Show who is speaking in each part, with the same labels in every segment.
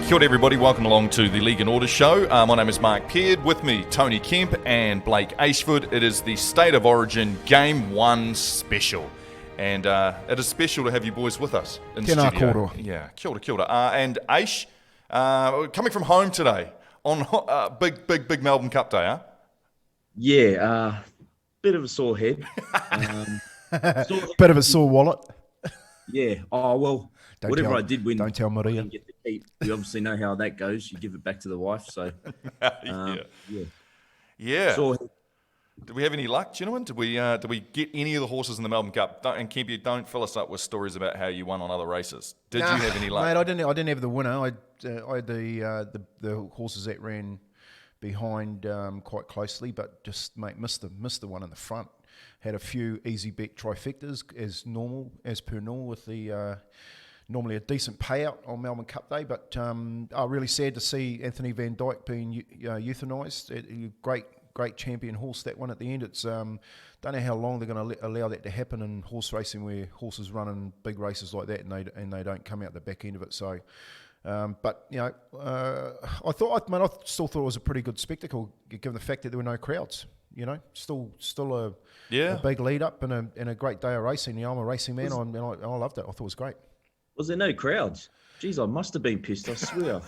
Speaker 1: Kia ora everybody, welcome along to the League and Order show. My name is Marc Peard, with me Tony Kemp and Blake Ayshford. It is the State of Origin Game 1 special. And it is special to have you boys with us in the studio.
Speaker 2: Kia ora.
Speaker 1: Yeah, kia ora. And Aysh, coming from home today on big Melbourne Cup day, huh?
Speaker 3: Yeah, bit of a sore head.
Speaker 2: Bit of a sore wallet.
Speaker 3: Yeah, well, whatever I did win,
Speaker 2: don't tell Maria.
Speaker 3: I didn't get to keep. You obviously know how that goes. You give it back to the wife. So,
Speaker 1: Yeah.
Speaker 3: Sore head.
Speaker 1: Did we have any luck, gentlemen? Did we get any of the horses in the Melbourne Cup? And Kemp, don't fill us up with stories about how you won on other races. Did you have any luck?
Speaker 2: Mate, I didn't have the winner. I had the horses that ran behind quite closely, but just missed the one in the front. Had a few easy bet trifectas as per normal with the normally a decent payout on Melbourne Cup Day, but really sad to see Anthony Van Dyke being euthanised. Great champion horse, that one at the end. It's don't know how long they're going to allow that to happen in horse racing, where horses run in big races like that and they don't come out the back end of it. So, but I still thought it was a pretty good spectacle given the fact that there were no crowds. Still a big lead up and a great day of racing. I'm a racing man, and I loved it. I thought it was great.
Speaker 3: Was there no crowds? Jeez, I must have been pissed. I swear.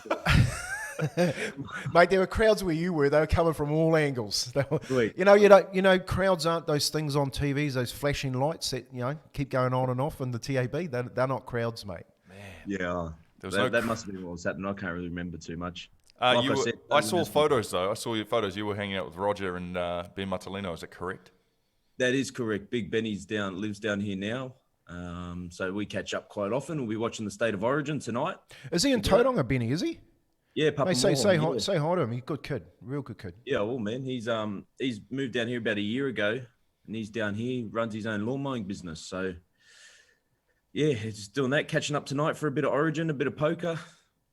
Speaker 2: Mate, there were crowds where you were. They were coming from all angles. Crowds aren't those things on TVs, those flashing lights that keep going on and off in the TAB. They're not crowds, mate.
Speaker 1: Man.
Speaker 3: Yeah, that must have been what was happening. I can't really remember too much.
Speaker 1: I saw photos though. I saw your photos. You were hanging out with Roger and Ben Martellino. Is that correct?
Speaker 3: That is correct. Big Benny's lives down here now. So we catch up quite often. We'll be watching the State of Origin tonight.
Speaker 2: Is he in Tauranga, Benny? Is he?
Speaker 3: Yeah, Papa.
Speaker 2: Say hi to him. He's a good kid, real good kid.
Speaker 3: Yeah, well, man, he's moved down here about a year ago, and he's down here, runs his own lawn mowing business. So, yeah, he's just doing that. Catching up tonight for a bit of Origin, a bit of poker.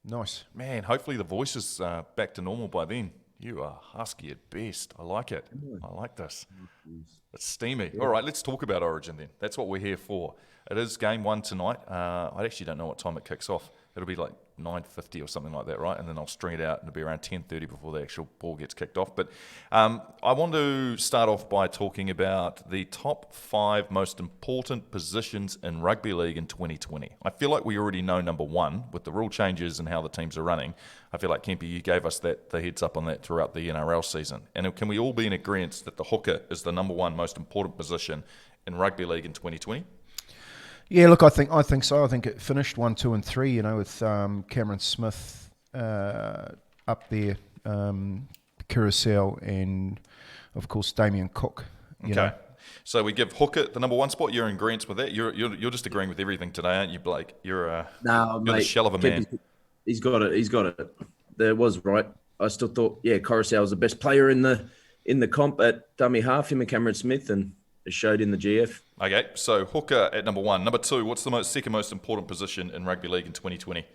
Speaker 2: Nice,
Speaker 1: man. Hopefully the voice is back to normal by then. You are husky at best. I like it. I like this. It's steamy. Yeah. All right, let's talk about Origin then. That's what we're here for. It is Game 1 tonight. I actually don't know what time it kicks off. It'll be like 9:50 or something like that, right? And then I'll string it out, and it'll be around 10:30 before the actual ball gets kicked off. But I want to start off by talking about the top 5 most important positions in rugby league in 2020. I feel like we already know number 1 with the rule changes and how the teams are running. I feel like, Kempy, you gave us the heads up on that throughout the NRL season. And can we all be in agreement that the hooker is the number 1 most important position in rugby league in 2020?
Speaker 2: Yeah, look, I think so. I think it finished 1, 2, and 3. With Cameron Smith up there, Curacao, and of course Damian Cook.
Speaker 1: Okay, so we give hooker the number 1 spot. You're in agreement with that. You're just agreeing with everything today, aren't you, Blake? You're the shell of a man.
Speaker 3: He's got it. That was right. I still thought, Curacao was the best player in the comp at dummy half. Him and Cameron Smith, and it showed in the GF.
Speaker 1: Okay, so hooker at number 1. Number 2, what's the second most important position in rugby league in 2020?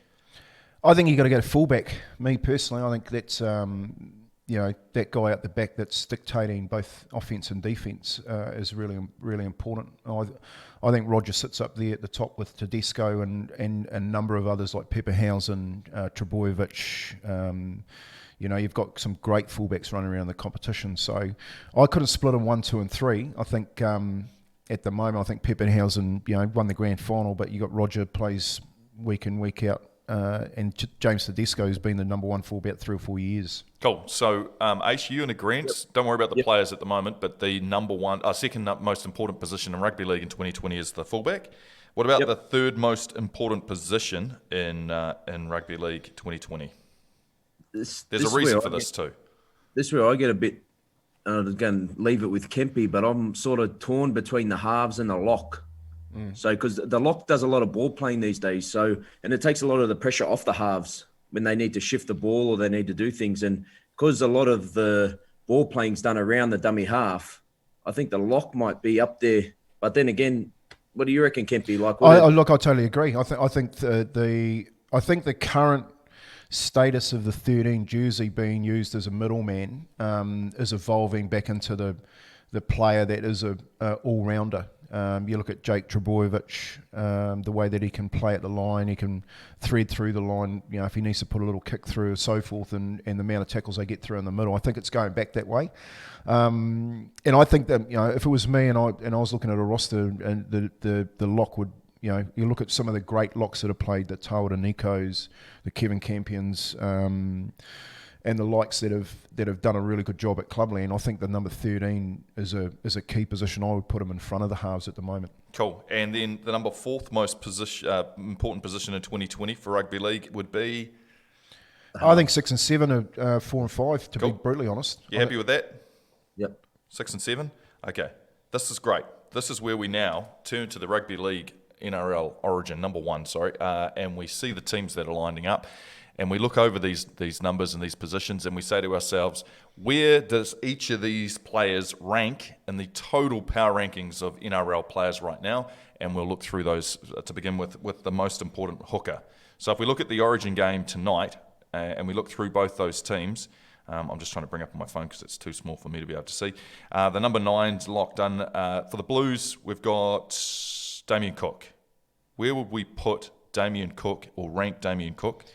Speaker 2: I think you got to go to fullback. Me personally, I think that's that guy at the back that's dictating both offense and defense is really really important. I think Roger sits up there at the top with Tedesco and a number of others like Pepperhausen, Trebojevic. You've got some great fullbacks running around the competition. So I could have split them 1, 2, and 3. I think at the moment, I think Pepperhausen, won the grand final, but you got Roger plays week in, week out, and James Tedesco has been the number 1 for about 3 or 4 years.
Speaker 1: Cool. So, Aish, you in agreement? Yep. Don't worry about the players at the moment, but the second most important position in rugby league in 2020 is the fullback. What about the third most important position in rugby league 2020? There's a reason for this too.
Speaker 3: This is where I get a bit, again, leave it with Kempy, but I'm sort of torn between the halves and the lock. So, because the lock does a lot of ball playing these days, and it takes a lot of the pressure off the halves when they need to shift the ball or they need to do things. And because a lot of the ball playing's done around the dummy half, I think the lock might be up there. But then again, what do you reckon, Kempy?
Speaker 2: I totally agree. I think the current status of the 13 jersey being used as a middleman is evolving back into the player that is a all-rounder. You look at Jake Trebojevic, the way that he can play at the line, he can thread through the line, if he needs to put a little kick through and so forth, and the amount of tackles they get through in the middle. I think it's going back that way. And I think that, if it was me and I was looking at a roster, and the lock would, you look at some of the great locks that have played, the Tawara Nikos, the Kevin Campions, and the likes that have done a really good job at Clubland. I think the number 13 is a key position. I would put him in front of the halves at the moment.
Speaker 1: Cool. And then the number 4th most important position in 2020 for rugby league would be?
Speaker 2: I think 6 and 7 are 4 and 5, to be brutally honest.
Speaker 1: You happy with that?
Speaker 3: Yep.
Speaker 1: 6 and 7? Okay. This is great. This is where we now turn to the rugby league NRL Origin, number 1, and we see the teams that are lining up. And we look over these numbers and these positions, and we say to ourselves, where does each of these players rank in the total power rankings of NRL players right now? And we'll look through those to begin with the most important hooker. So if we look at the Origin game tonight, and we look through both those teams, I'm just trying to bring up on my phone because it's too small for me to be able to see. The number 9's locked in. For the Blues, we've got Damian Cook. Where would we put Damian Cook or rank Damian Cook?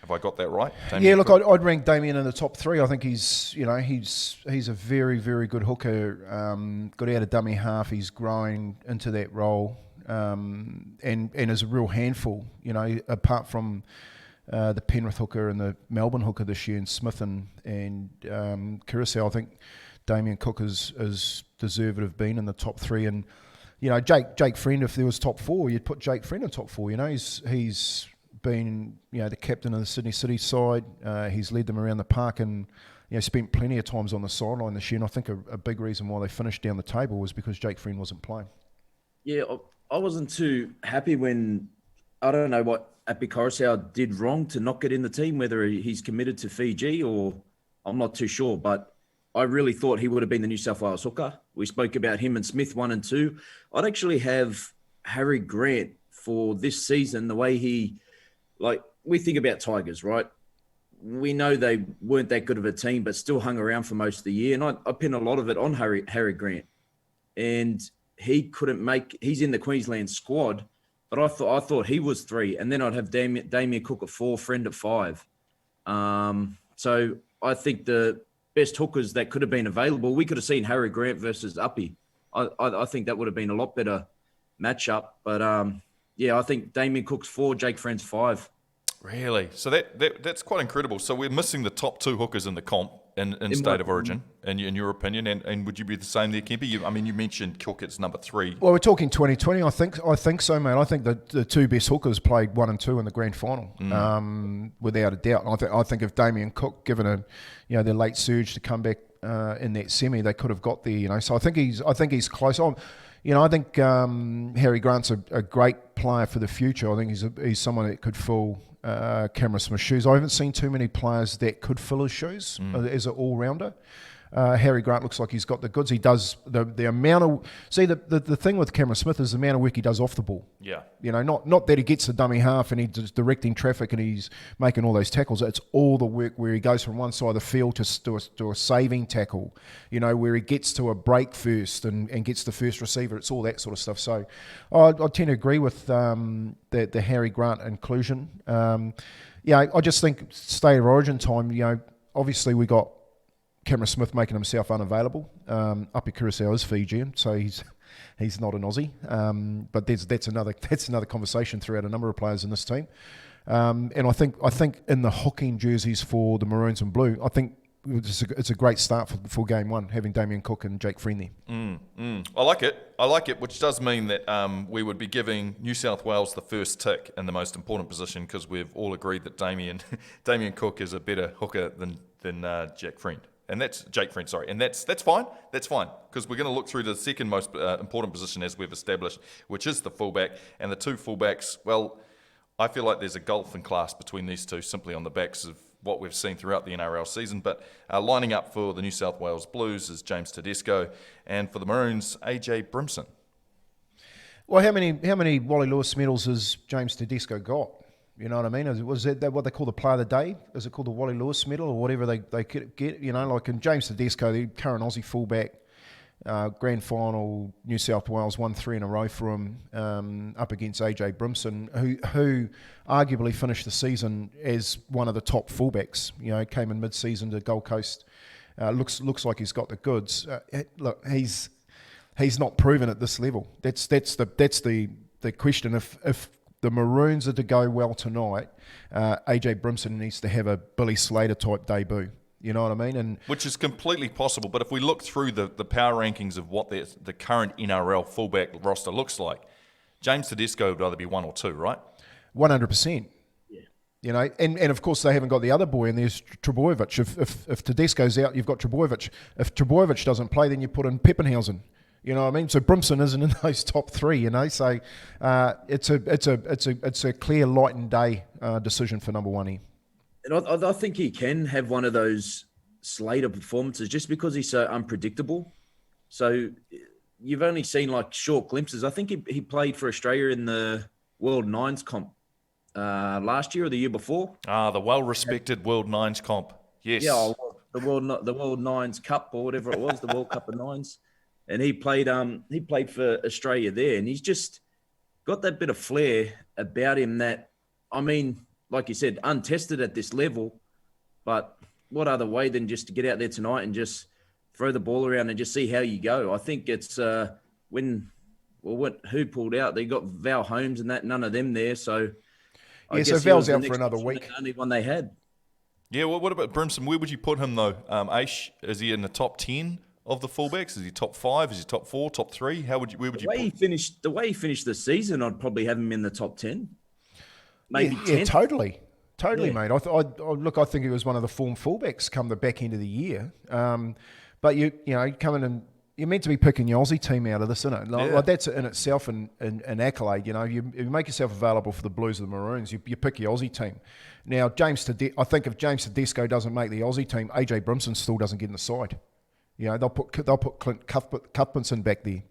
Speaker 1: Have I got that right?
Speaker 2: Damian Cook? I'd rank Damian in the top 3. I think he's a very, very good hooker. Got out of dummy half. He's growing into that role, and is a real handful. Apart from the Penrith hooker and the Melbourne hooker this year, and Smith and Caruso, I think Damian Cook is deserved of being in the top 3. And Jake Friend, if there was top 4, you'd put Jake Friend in top 4. He's been the captain of the Sydney City side. He's led them around the park, and spent plenty of times on the sideline this year. And I think a big reason why they finished down the table was because Jake Friend wasn't playing. Yeah,
Speaker 3: I wasn't too happy when, I don't know what Api Koroisau did wrong to not get in the team, whether he's committed to Fiji or I'm not too sure, but I really thought he would have been the New South Wales hooker. We spoke about him and Smith 1 and 2. I'd actually have Harry Grant for this season, the way he, we think about Tigers, right? We know they weren't that good of a team, but still hung around for most of the year. And I pin a lot of it on Harry Grant. And he couldn't he's in the Queensland squad, but I thought he was 3. And then I'd have Damian Cook at 4, Friend at 5. So I think the best hookers that could have been available, we could have seen Harry Grant versus Uppy. I think that would have been a lot better matchup. But I think Damian Cook's 4, Jake Friend's 5.
Speaker 1: Really? So that's quite incredible. So we're missing the top 2 hookers in the comp in State of Origin, in your opinion. And would you be the same there, Kemp? You mentioned Cook as number 3.
Speaker 2: Well, we're talking 2020. I think so, mate. I think the 2 best hookers played 1 and 2 in the grand final, without a doubt. And I think if Damian Cook, given their late surge to come back in that semi, they could have got there. So I think he's close. I think Harry Grant's a great player for the future. I think he's someone that could fill Cameron Smith's shoes. I haven't seen too many players that could fill his shoes as an all-rounder. Harry Grant looks like he's got the goods. He does the amount of... See, the thing with Cameron Smith is the amount of work he does off the ball.
Speaker 1: Yeah.
Speaker 2: Not that he gets the dummy half and he's directing traffic and he's making all those tackles. It's all the work where he goes from one side of the field to a saving tackle, where he gets to a break first and gets the first receiver. It's all that sort of stuff. So I tend to agree with the Harry Grant inclusion. I just think State of Origin time, obviously we got Cameron Smith making himself unavailable. Api Koroisau is Fijian, so he's not an Aussie. But that's another conversation throughout a number of players in this team. And I think in the hooking jerseys for the Maroons and Blue, I think it's a great start for game 1, having Damian Cook and Jake Friend there.
Speaker 1: I like it, which does mean that we would be giving New South Wales the first tick in the most important position, because we've all agreed that Damian Cook is a better hooker than Jake Friend. And that's Jake Friend, sorry. And that's fine. That's fine, because we're going to look through the second most important position, as we've established, which is the fullback. And the 2 fullbacks, well, I feel like there's a gulf in class between these 2, simply on the backs of what we've seen throughout the NRL season. But lining up for the New South Wales Blues is James Tedesco, and for the Maroons, AJ Brimson.
Speaker 2: Well, how many Wally Lewis medals has James Tedesco got? You know what I mean? Was that what they call the Player of the Day? Is it called the Wally Lewis medal or whatever they get? And James Tedesco, the current Aussie fullback, Grand final, New South Wales won 3 in a row for him up against AJ Brimson, who arguably finished the season as one of the top fullbacks. Came in mid-season to Gold Coast. Looks like he's got the goods. Look, he's not proven at this level. That's the question. If the Maroons are to go well tonight, AJ Brimson needs to have a Billy Slater type debut. You know what I mean? And
Speaker 1: which is completely possible. But if we look through the power rankings of what the current NRL fullback roster looks like, James Tedesco would either be 1 or 2, right?
Speaker 2: 100%. Yeah. And of course they haven't got the other boy, and there's Trebojevic. If Tedesco's out, you've got Trebojevic. If Trebojevic doesn't play, then you put in Peppenhausen. You know what I mean? So Brimson isn't in those top 3. So it's a clear light and day decision for number 1 here.
Speaker 3: And I think he can have one of those Slater performances just because he's so unpredictable. So you've only seen like short glimpses. I think he played for Australia in the World Nines comp last year or the year before.
Speaker 1: The well-respected World Nines comp. Yes.
Speaker 3: Yeah, the World Nines Cup or whatever it was, the World Cup of Nines. And he played for Australia there, and he's just got that bit of flair about him that, I mean, like you said, untested at this level, but what other way than just to get out there tonight and just throw the ball around and just see how you go. I think it's who pulled out? They got Val Holmes and that, none of them there. So
Speaker 2: so Val's out for another week.
Speaker 3: The only one they had.
Speaker 1: Yeah, well, what about Brimson? Where would you put him though? Aish, is he in the top 10 of the fullbacks? Is he top 5? Is he top 4? Top 3? Where would you put him?
Speaker 3: The way he finished the season, I'd probably have him in the top 10. Maybe 10.
Speaker 2: Yeah, totally, mate. I think he was one of the form fullbacks come the back end of the year. But you come in and you're meant to be picking your Aussie team out of this, isn't it? Like that's in itself an accolade. You make yourself available for the Blues or the Maroons. You pick your Aussie team. Now, I think if James Tedesco doesn't make the Aussie team, AJ Brimson still doesn't get in the side. They'll put Clint Cuthbertson back there.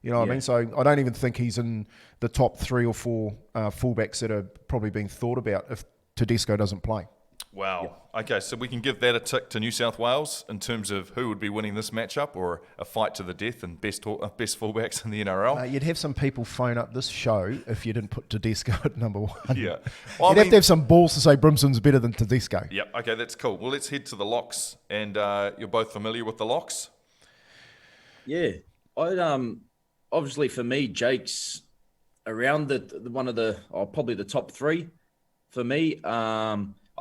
Speaker 2: You know what I mean? So I don't even think he's in the top 3 or 4 fullbacks that are probably being thought about if Tedesco doesn't play.
Speaker 1: Wow.
Speaker 3: Yep.
Speaker 1: Okay, so we can give that a tick to New South Wales in terms of who would be winning this matchup, or a fight to the death and best fullbacks in the NRL.
Speaker 2: You'd have some people phone up this show if you didn't put Tedesco at number 1.
Speaker 1: Yeah.
Speaker 2: Well, have to have some balls to say Brimson's better than Tedesco.
Speaker 1: Yep. Okay, that's cool. Well, let's head to the locks, and you're both familiar with the locks?
Speaker 3: Yeah. Obviously for me, Jake's around probably the top 3 for me.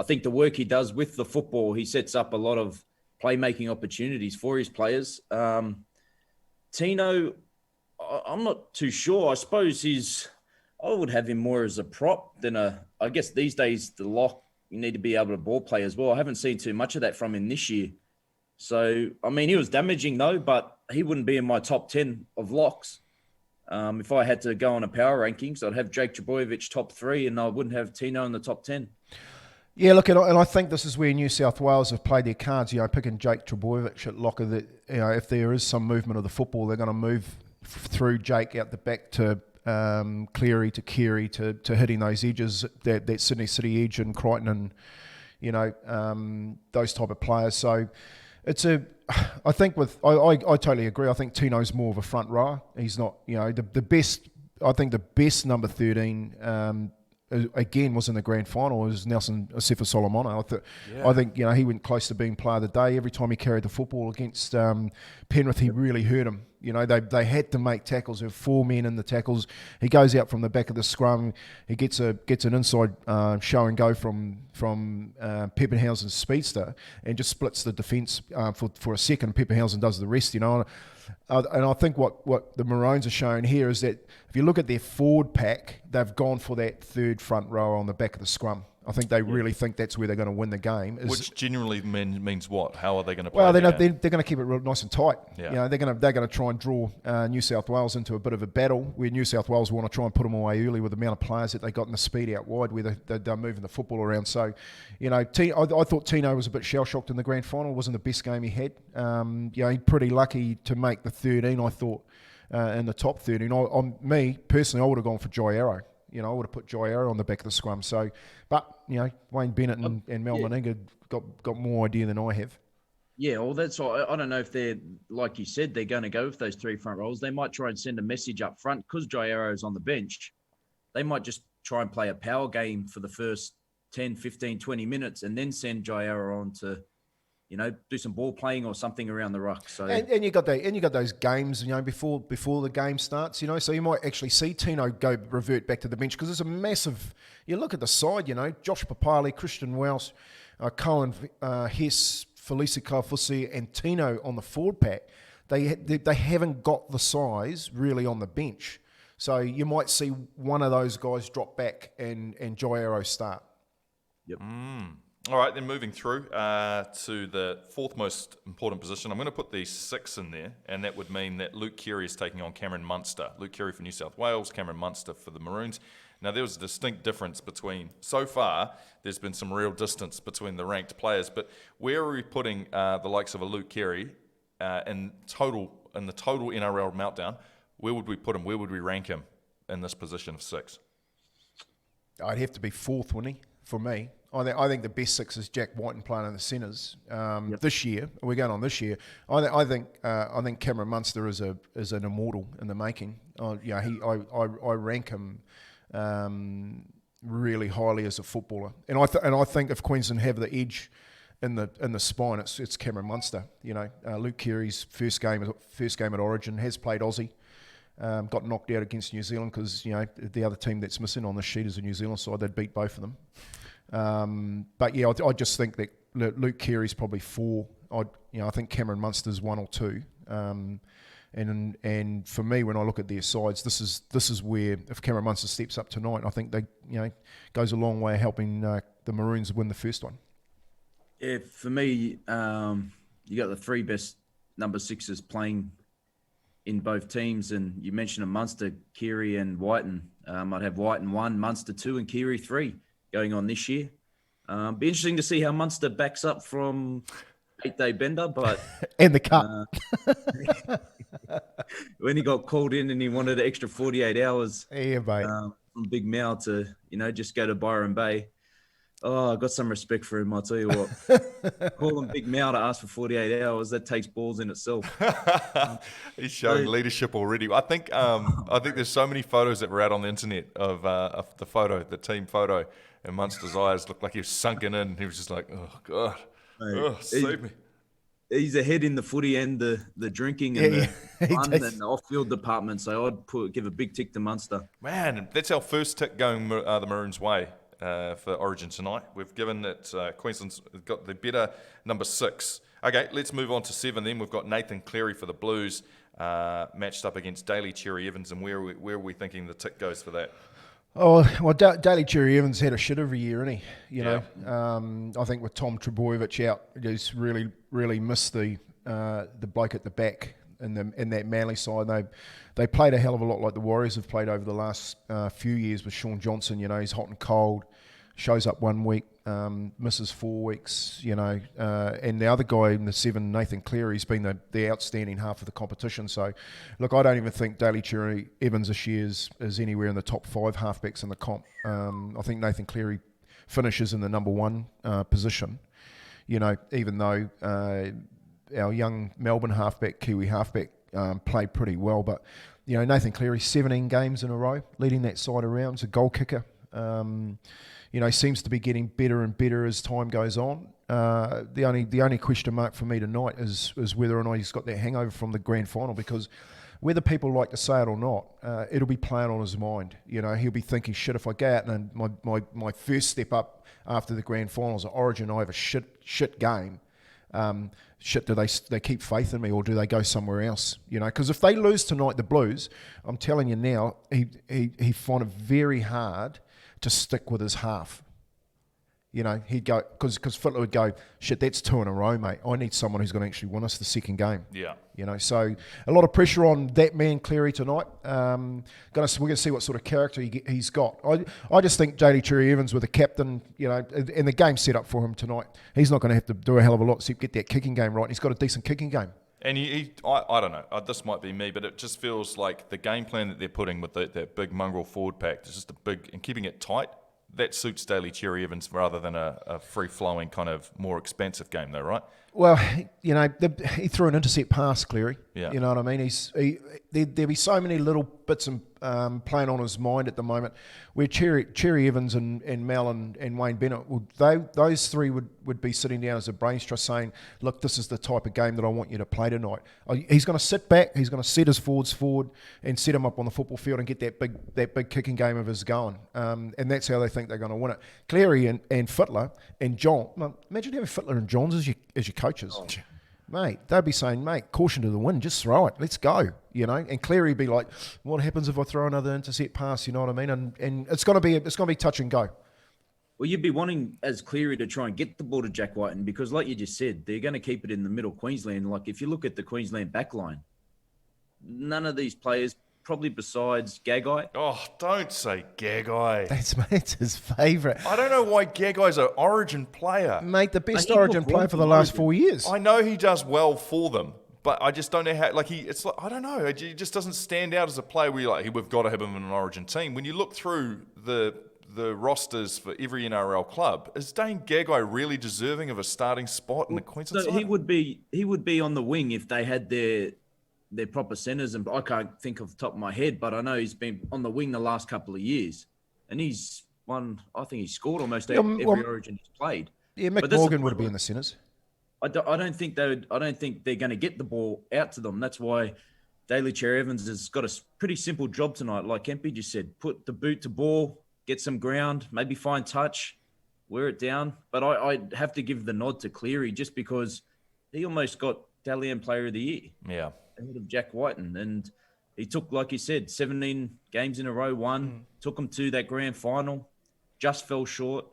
Speaker 3: I think the work he does with the football, he sets up a lot of playmaking opportunities for his players. Tino, I'm not too sure. I suppose I would have him more as a prop than I guess these days the lock, you need to be able to ball play as well. I haven't seen too much of that from him this year. So, I mean, he was damaging though, but he wouldn't be in my top 10 of locks. If I had to go on a power rankings, I'd have Jake Trbojevic top 3 and I wouldn't have Tino in the top 10.
Speaker 2: Yeah, look, and I think this is where New South Wales have played their cards. Picking Jake Trbojevic at locker. If there is some movement of the football, they're going to move through Jake out the back to Cleary to Keary to hitting those edges, that Sydney City edge and Crichton and those type of players. So I totally agree. I think Tino's more of a front rower. He's not the best. I think the best number 13. Again, was in the grand final. It was Nelson Asefa Solomona. I think he went close to being player of the day. Every time he carried the football against Penrith, he really hurt him. They had to make tackles. There were 4 men in the tackles. He goes out from the back of the scrum. He gets an inside show and go from Peppenhausen's speedster and just splits the defence for a second. Peppenhausen does the rest. And I think what the Maroons are showing here is that if you look at their forward pack, they've gone for that third front row on the back of the scrum. I think they really think that's where they're going to win the game.
Speaker 1: Which generally means what? How are they going to play?
Speaker 2: Well, they're going to keep it real nice and tight.
Speaker 1: Yeah.
Speaker 2: They're going to try and draw New South Wales into a bit of a battle where New South Wales want to try and put them away early with the amount of players that they got in the speed out wide where they're moving the football around. So, I thought Tino was a bit shell-shocked in the grand final. It wasn't the best game he had. He's pretty lucky to make the 13, I thought, in the top 13. Me, personally, I would have gone for Jai Arrow. I would have put Jai Arrow on the back of the scrum. So, but Wayne Bennett and Mel Meninga got more idea than I have.
Speaker 3: Yeah, well, that's all. I don't know if they're, like you said, they're going to go with those three front rows. They might try and send a message up front because Jairo's on the bench. They might just try and play a power game for the first 10, 15, 20 minutes and then send Jairo on to, do some ball playing or something around the ruck. So
Speaker 2: and you got those games, before the game starts, so you might actually see Tino revert back to the bench because there's a massive. You look at the side, Josh Papali, Christian Welsh, Cohen Hess, Felicia Kaufusi, and Tino on the forward pack. They haven't got the size really on the bench, so you might see one of those guys drop back and Jairo start.
Speaker 3: Yep.
Speaker 1: All right, then moving through to the fourth most important position. I'm going to put the 6 in there, and that would mean that Luke Keary is taking on Cameron Munster. Luke Keary for New South Wales, Cameron Munster for the Maroons. Now, there was a distinct difference between, so far, there's been some real distance between the ranked players, but where are we putting the likes of a Luke Keary in the total NRL meltdown? Where would we put him? Where would we rank him in this position of 6?
Speaker 2: I'd have to be fourth, wouldn't he, for me? I think the best 6 is Jack White and playing in the centres this year. We're going on this year. I think Cameron Munster is an immortal in the making. I rank him really highly as a footballer, and I think if Queensland have the edge in the spine, it's Cameron Munster. Luke Keary's first game at Origin, has played Aussie. Got knocked out against New Zealand because the other team that's missing on the sheet is a New Zealand side. They'd beat both of them. But yeah, I just think that Luke Keary's probably 4. I think Cameron Munster's 1 or 2. And for me, when I look at their sides, this is where if Cameron Munster steps up tonight, I think they goes a long way helping the Maroons win the first one.
Speaker 3: Yeah, for me, you got the 3 best number 6s playing in both teams, and you mentioned a Munster, Keary, and Whiten. I'd have Whiten 1, Munster 2, and Keary 3 going on this year. Be interesting to see how Munster backs up from 8-day bender, but
Speaker 2: and the cup.
Speaker 3: When he got called in and he wanted an extra 48 hours,
Speaker 2: yeah, mate.
Speaker 3: From Big Mal to just go to Byron Bay. Oh, I got some respect for him. I'll tell you what. Call him Big Mal to ask for 48 hours. That takes balls in itself.
Speaker 1: He's showing leadership already. I think there's so many photos that were out on the internet of the team photo, and Munster's eyes looked like he was sunken in. He was just like, oh God, save me.
Speaker 3: He's ahead in the footy and the drinking and the fun and the off-field department. So I'd give a big tick to Munster.
Speaker 1: Man, that's our first tick going the Maroons' way. For Origin tonight. We've given that Queensland's got the better number 6. Okay, let's move on to 7 then. We've got Nathan Cleary for the Blues matched up against Daly Cherry Evans, and where are we thinking the tick goes for that?
Speaker 2: Oh, well, Daly Cherry Evans had a shit every year, hasn't he? I think with Tom Trebojevic out, he's really, really missed the bloke at the back in that Manly side. They played a hell of a lot like the Warriors have played over the last few years with Sean Johnson. He's hot and cold, shows up 1 week, misses 4 weeks. And the other guy in the 7, Nathan Cleary's been the outstanding half of the competition. So, look, I don't even think Daly Cherry Evans this year is anywhere in the top 5 halfbacks in the comp. I think Nathan Cleary finishes in the number 1 position. Even though our young Melbourne halfback, Kiwi halfback, played pretty well, but Nathan Cleary 17 games in a row leading that side around. He's a goal kicker. Seems to be getting better and better as time goes on. The only question mark for me tonight is whether or not he's got that hangover from the grand final, because whether people like to say it or not, it'll be playing on his mind. He'll be thinking, shit, if I go out and my first step up after the grand finals at Origin, I have a shit game. Do they keep faith in me, or do they go somewhere else? Because if they lose tonight, the Blues, I'm telling you now, he find it very hard to stick with his half. He'd go, because Fittler would go, shit, that's 2 in a row, mate. I need someone who's going to actually win us the second game.
Speaker 1: Yeah.
Speaker 2: So a lot of pressure on that man Cleary tonight. We're going to see what sort of character he's got. I just think Daly Cherry Evans with a captain, and the game set up for him tonight. He's not going to have to do a hell of a lot except get that kicking game right. And he's got a decent kicking game.
Speaker 1: And I don't know, this might be me, but it just feels like the game plan that they're putting with that big mongrel forward pack, it's just and keeping it tight, that suits Daly Cherry Evans rather than a free-flowing kind of more expansive game though, right?
Speaker 2: Well, he threw an intercept pass, Cleary.
Speaker 1: Yeah.
Speaker 2: You know what I mean? There'll be so many little bits and playing on his mind at the moment where Cherry Evans and Mel and Wayne Bennett, those three would be sitting down as a brains trust saying, look, this is the type of game that I want you to play tonight. He's going to sit back, he's going to set his forwards forward and set them up on the football field and get that big kicking game of his going. And that's how they think they're going to win it. Cleary and Fittler and John, imagine having Fittler and Johns as your coaches. Oh. Mate, they'd be saying, mate, caution to the wind, just throw it, let's go, And Cleary would be like, what happens if I throw another intercept pass, you know what I mean? And it's going to be touch and go.
Speaker 3: Well, you'd be wanting as Cleary to try and get the ball to Jack Whiten because, like you just said, they're going to keep it in the middle Queensland. Like if you look at the Queensland backline, none of these players, probably besides Gagai.
Speaker 1: Oh, don't say Gagai.
Speaker 2: That's his favourite.
Speaker 1: I don't know why Gagai's an Origin player.
Speaker 2: Mate, the best Origin player for the last 4 years.
Speaker 1: I know he does well for them, but I just don't know how. I don't know. He just doesn't stand out as a player where you're like, we've got to have him in an Origin team. When you look through the rosters for every NRL club, is Dane Gagai really deserving of a starting spot in the Queensland side?
Speaker 3: He would be on the wing if they had their proper centres, and I can't think off the top of my head, but I know he's been on the wing the last couple of years, and he's won. I think he's scored almost every Origin he's played.
Speaker 2: Yeah, Mick Morgan would be in the centres.
Speaker 3: I don't think they're going to get the ball out to them. That's why Daly Cherry Evans has got a pretty simple job tonight. Like Kempy just said, put the boot to ball, get some ground, maybe find touch, wear it down. But I have to give the nod to Cleary just because he almost got Dalian Player of the Year.
Speaker 1: Yeah.
Speaker 3: Ahead of Jack Whiten, and he took, like you said, 17 games in a row, took him to that grand final, just fell short,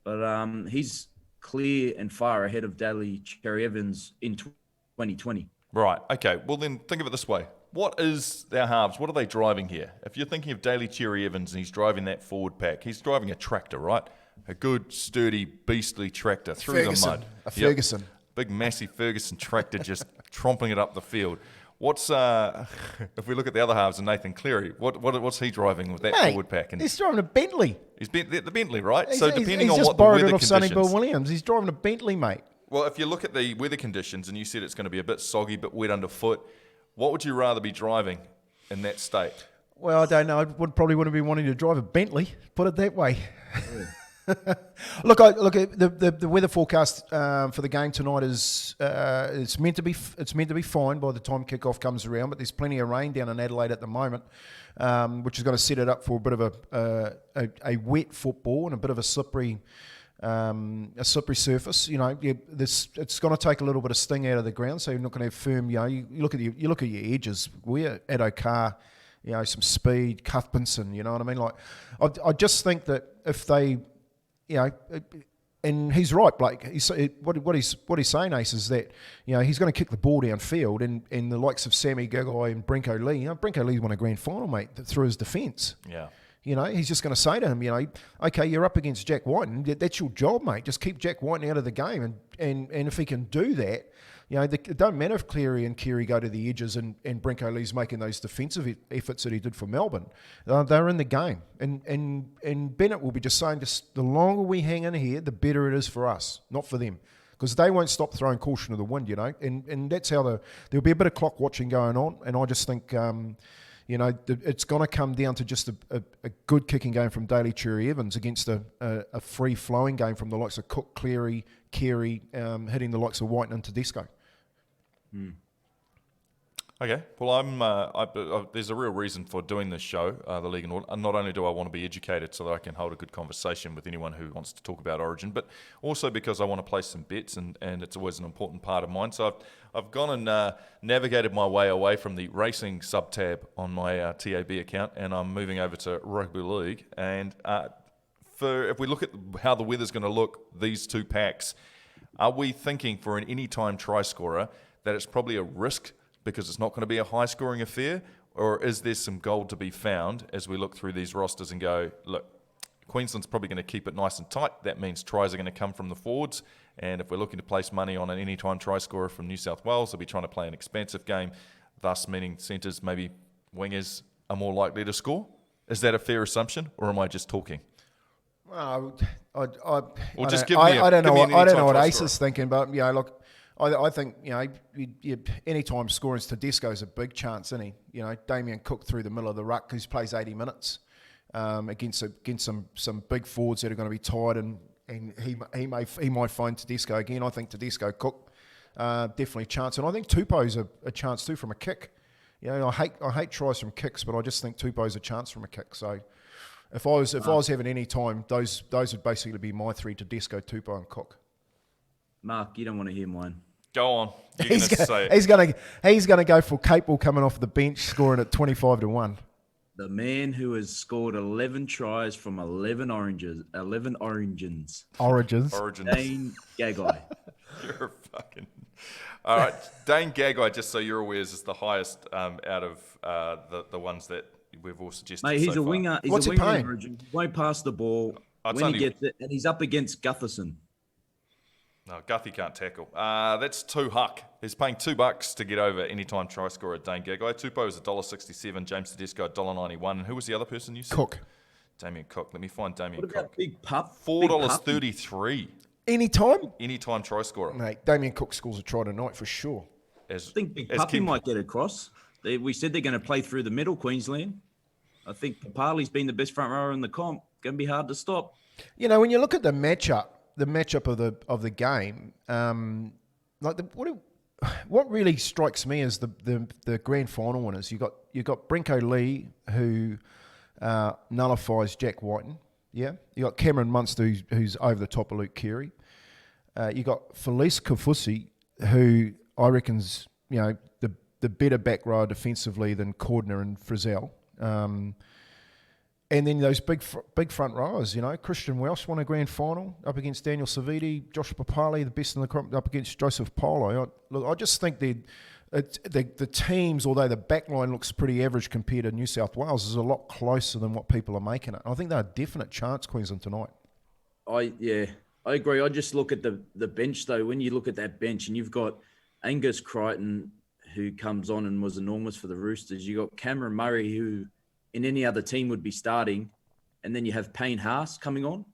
Speaker 3: but he's clear and far ahead of Daly Cherry Evans in 2020.
Speaker 1: Right, okay, well then think of it this way. What is their halves? What are they driving here? If you're thinking of Daly Cherry Evans and he's driving that forward pack, he's driving a tractor, right? A good, sturdy, beastly tractor through the mud.
Speaker 2: A Ferguson.
Speaker 1: Big, massive Ferguson tractor just tromping it up the field. What's if we look at the other halves of Nathan Cleary? What's he driving with that forward pack? And
Speaker 2: he's driving a Bentley.
Speaker 1: He's the Bentley, right?
Speaker 2: He's
Speaker 1: on what the weather conditions.
Speaker 2: He's just borrowed it off Sonny Bill Williams. He's driving a Bentley, mate.
Speaker 1: Well, if you look at the weather conditions, and you said it's going to be a bit soggy, but wet underfoot, what would you rather be driving in that state?
Speaker 2: Well, I don't know. I probably wouldn't be wanting to drive a Bentley. Put it that way. Yeah. Look, the weather forecast for the game tonight is it's meant to be fine by the time kickoff comes around, but there's plenty of rain down in Adelaide at the moment, which is going to set it up for a bit of a wet football and a bit of a slippery surface. It's going to take a little bit of sting out of the ground, so you're not going to have firm. You look at your edges. We're at O'Carr. Some speed, Cuthbertson. You know what I mean? Like, I just think that if they. And he's right, Blake. What he's saying, Ace, is that he's going to kick the ball downfield, and the likes of Sammy Gagai and Brinko Lee. Brinko Lee won a grand final, mate, through his defence. Yeah. He's just going to say to him, okay, you're up against Jack Whiten. That's your job, mate. Just keep Jack Whiten out of the game, and if he can do that. It don't matter if Cleary and Keary go to the edges and Brinko Lee's making those defensive efforts that he did for Melbourne. They're in the game. And Bennett will be just saying, the longer we hang in here, the better it is for us, not for them. Because they won't stop throwing caution to the wind, And that's how there'll be a bit of clock watching going on. And I just think, it's going to come down to just a good kicking game from Daly Cherry Evans against a free-flowing game from the likes of Cook, Cleary, Keary, hitting the likes of Whiten and Tedesco.
Speaker 1: Okay, well, there's a real reason for doing this show, the League and Order. And not only do I want to be educated so that I can hold a good conversation with anyone who wants to talk about Origin, but also because I want to place some bets, and it's always an important part of mine. So I've gone and navigated my way away from the racing sub-tab on my TAB account, and I'm moving over to Rugby League. And if we look at how the weather's going to look, these two packs, are we thinking for an anytime try scorer that it's probably a risk because it's not going to be a high-scoring affair, or is there some gold to be found as we look through these rosters and go, look, Queensland's probably going to keep it nice and tight. That means tries are going to come from the forwards, and if we're looking to place money on an anytime try scorer from New South Wales, they'll be trying to play an expansive game, thus meaning centres, maybe wingers, are more likely to score. Is that a fair assumption, or am I just talking?
Speaker 2: Well, I don't know
Speaker 1: give me
Speaker 2: what Ace is thinking, but look, I think, anytime scoring's Tedesco's a big chance, isn't he? Damian Cook through the middle of the ruck, who plays 80 minutes against some big forwards that are going to be tired, and he might find Tedesco again. I think Tedesco Cook definitely a chance, and I think Tupou's a chance too from a kick. I hate tries from kicks, but I just think Tupou's a chance from a kick. So if I was having any time, those would basically be my three: Tedesco, Tupou, and Cook.
Speaker 3: Mark, you don't want to hear mine.
Speaker 1: Go on. You're going to say it.
Speaker 2: He's going to go for Capewell coming off the bench, scoring at 25-1.
Speaker 3: The man who has scored 11 tries from 11 origins.
Speaker 2: Origins.
Speaker 3: Dane Gagai.
Speaker 1: You're a fucking... All right. Dane Gagai, just so you're aware, is the highest out of the ones that we've all suggested.
Speaker 3: Mate, he's
Speaker 1: so
Speaker 3: a
Speaker 1: far.
Speaker 3: winger. He's
Speaker 2: What's
Speaker 3: a
Speaker 2: he
Speaker 3: winger
Speaker 2: paying?
Speaker 3: origin. Won't pass the ball
Speaker 1: It's
Speaker 3: when he gets it, and he's up against Gutherson.
Speaker 1: No, Guthie can't tackle. That's $2. He's paying $2 to get over anytime try scorer Dane Gagai. Tupou is $1.67. James Tedesco $1.91. And who was the other person you said?
Speaker 2: Cook.
Speaker 1: Damian Cook. Let me find Damian
Speaker 3: What
Speaker 1: Cook.
Speaker 3: about Big Pup?
Speaker 1: $4.33. Anytime try scorer.
Speaker 2: Mate, Damian Cook scores a try tonight for sure.
Speaker 3: I think Big Puppy might get across. We said they're going to play through the middle, Queensland. I think Papali's been the best front rower in the comp. Going to be hard to stop.
Speaker 2: When you look at the matchup of the game, what really strikes me is the grand final winners. You got Brinko Lee, who nullifies Jack Whiten. Yeah, you got Cameron Munster, who's over the top of Luke Keary. You got Felice Kafusi, who I reckon's the better back rower defensively than Cordner and Frizzell. And then those big front rowers, Christian Welsh won a grand final up against Daniel Savidi, Josh Papali, the best in the comp, up against Joseph Paulo. I just think the teams, although the back line looks pretty average compared to New South Wales, is a lot closer than what people are making it. I think they're a definite chance, Queensland, tonight.
Speaker 3: I agree. I just look at the bench, though. When you look at that bench and you've got Angus Crichton, who comes on and was enormous for the Roosters. You got Cameron Murray, who in any other team would be starting, and then you have Payne Haas coming on.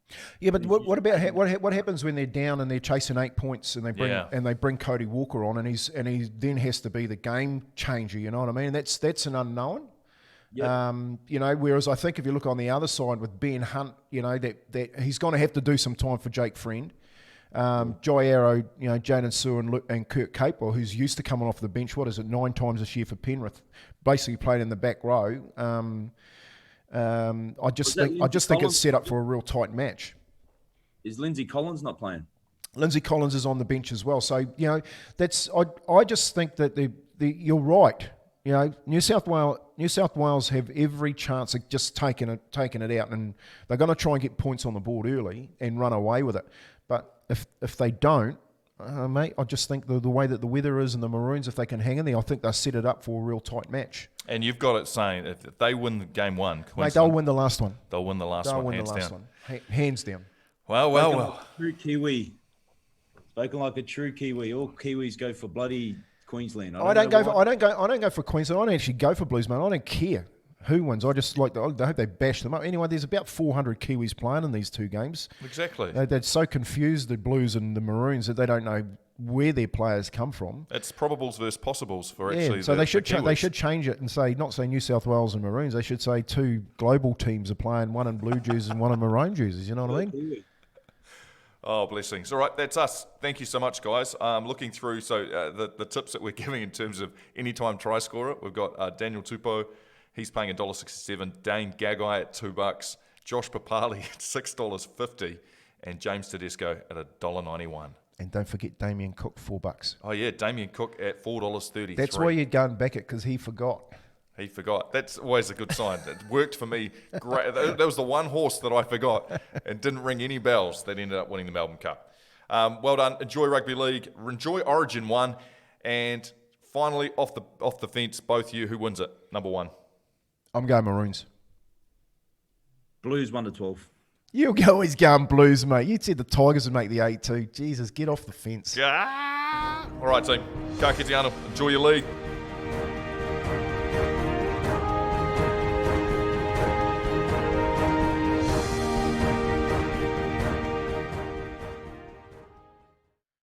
Speaker 2: Yeah, but what about what happens when they're down and they're chasing 8 points and they bring Cody Walker on and he then has to be the game changer. You know what I mean? That's an unknown. Yep. Whereas I think if you look on the other side with Ben Hunt, that he's going to have to do some time for Jake Friend. Jai Arrow, Jaden Sewer and Kurt Capewell, who's used to coming off the bench, 9 times this year for Penrith, basically played in the back row. I just think it's set up for a real tight match.
Speaker 3: Is Lindsay Collins not playing?
Speaker 2: Lindsay Collins is on the bench as well. So that's I just think that you're right. New South Wales have every chance of just taking it out, and they're going to try and get points on the board early and run away with it. But if they don't, mate, I just think the way that the weather is and the Maroons, if they can hang in there, I think they'll set it up for a real tight match.
Speaker 1: And you've got it saying if they win game one,
Speaker 2: mate, they'll win the last one.
Speaker 1: They'll win the last one, hands down.
Speaker 2: Hands down.
Speaker 1: Well.
Speaker 3: True Kiwi. Spoken like a true Kiwi. All Kiwis go for bloody Queensland.
Speaker 2: I don't go for Queensland. I don't actually go for Blues, man. I don't care who wins. I just I hope they bash them up. Anyway, there's about 400 Kiwis playing in these two games.
Speaker 1: Exactly.
Speaker 2: They're so confused, the Blues and the Maroons, that they don't know where their players come from.
Speaker 1: It's probables versus possibles for actually.
Speaker 2: So they should change it and not say New South Wales and Maroons. They should say two global teams are playing, one in blue jerseys and one in maroon jerseys. You know what I mean?
Speaker 1: Oh, blessings. All right, that's us. Thank you so much, guys. Looking through, the tips that we're giving in terms of anytime try scorer, we've got Daniel Tupou. He's paying $1.67. Dane Gagai at $2. Josh Papali at $6.50. And James Tedesco at $1.91.
Speaker 2: And don't forget Damian Cook, $4.
Speaker 1: Oh, yeah, Damian Cook at $4.33.
Speaker 2: That's why you'd go and back it, because he forgot.
Speaker 1: He forgot. That's always a good sign. It worked for me. Great. That was the one horse that I forgot and didn't ring any bells that ended up winning the Melbourne Cup. Well done. Enjoy Rugby League. Enjoy Origin 1. And finally, off the fence, both you, who wins it? Number 1.
Speaker 2: I'm going Maroons.
Speaker 3: Blues 1-12.
Speaker 2: You're always going Blues, mate. You said the Tigers would make the 8-2. Jesus, get off the fence.
Speaker 1: Yeah. All right, team. Ka kite ana. Enjoy your league.